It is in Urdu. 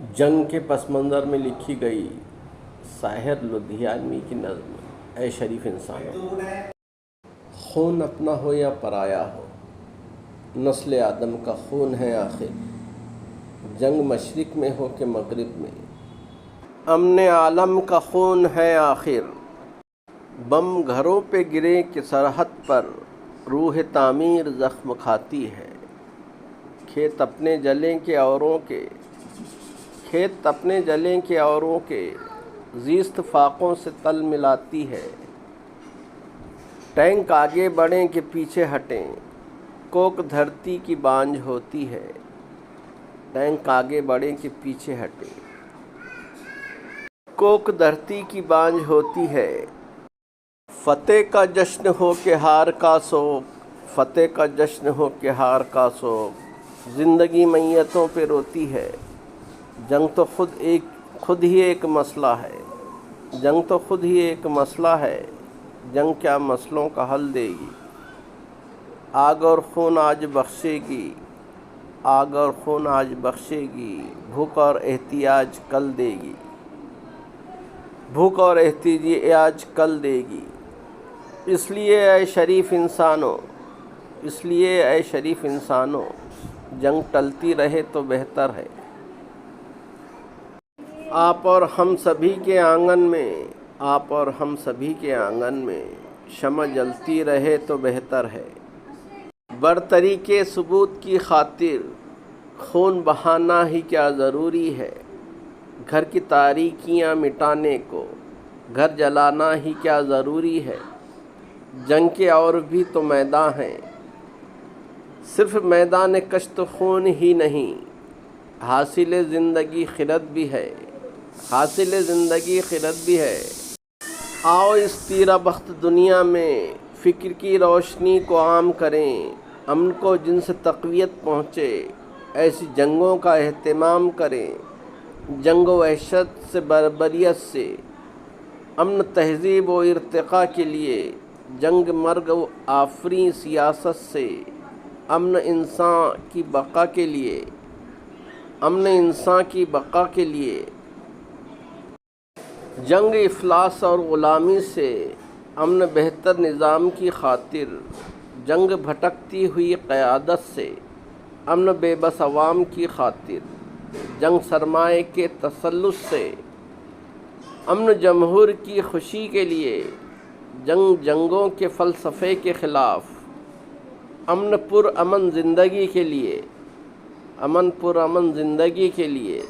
جنگ کے پس منظر میں لکھی گئی ساحر لدھیانوی کی نظم اے شریف انسانوں۔ خون اپنا ہو یا پرایا ہو، نسل آدم کا خون ہے آخر، جنگ مشرق میں ہو کہ مغرب میں، امن عالم کا خون ہے آخر۔ بم گھروں پہ گرے کہ سرحد پر روح تعمیر زخم کھاتی ہے، کھیت اپنے جلیں کہ اوروں کے، کھیت اپنے جلیں کہ اوروں کے، زیست فاقوں سے تل ملاتی ہے۔ ٹینک آگے بڑھیں کہ پیچھے ہٹیں، کوک دھرتی کی بانجھ ہوتی ہے۔ ٹینک آگے بڑھیں کہ پیچھے ہٹیں، کوک دھرتی کی بانجھ ہوتی ہے۔ فتح کا جشن ہو کہ ہار کا سوگ، فتح کا جشن ہو کہ ہار کا سوگ، زندگی میتوں پہ روتی ہے۔ جنگ تو خود ہی ایک مسئلہ ہے، جنگ تو خود ہی ایک مسئلہ ہے، جنگ کیا مسئلوں کا حل دے گی۔ آگ اور خون آج بخشے گی، آگ اور خون آج بخشے گی، بھوک اور احتیاج کل دے گی، بھوک اور احتیاج کل دے گی۔ اس لیے اے شریف انسانوں، اس لیے اے شریف انسانوں، جنگ ٹلتی رہے تو بہتر ہے۔ آپ اور ہم سبھی کے آنگن میں، آپ اور ہم سبھی کے آنگن میں شمع جلتی رہے تو بہتر ہے۔ برتری کے ثبوت کی خاطر خون بہانا ہی کیا ضروری ہے، گھر کی تاریکیاں مٹانے کو گھر جلانا ہی کیا ضروری ہے۔ جنگ کے اور بھی تو میدان ہیں، صرف میدان کشت خون ہی نہیں، حاصل زندگی خرد بھی ہے، حاصل زندگی خرد بھی ہے۔ آؤ اس تیرہ بخت دنیا میں فکر کی روشنی کو عام کریں، امن کو جن سے تقویت پہنچے ایسی جنگوں کا اہتمام کریں۔ جنگ و وحشت سے، بربریت سے، امن تہذیب و ارتقاء کے لیے، جنگ مرگ و آفریں سیاست سے، امن انسان کی بقا کے لیے، امن انسان کی بقا کے لیے۔ جنگ افلاس اور غلامی سے، امن بہتر نظام کی خاطر، جنگ بھٹکتی ہوئی قیادت سے، امن بے بس عوام کی خاطر، جنگ سرمایہ کے تسلط سے، امن جمہور کی خوشی کے لیے، جنگ جنگوں کے فلسفے کے خلاف، امن پر امن زندگی کے لیے، امن پر امن زندگی کے لیے۔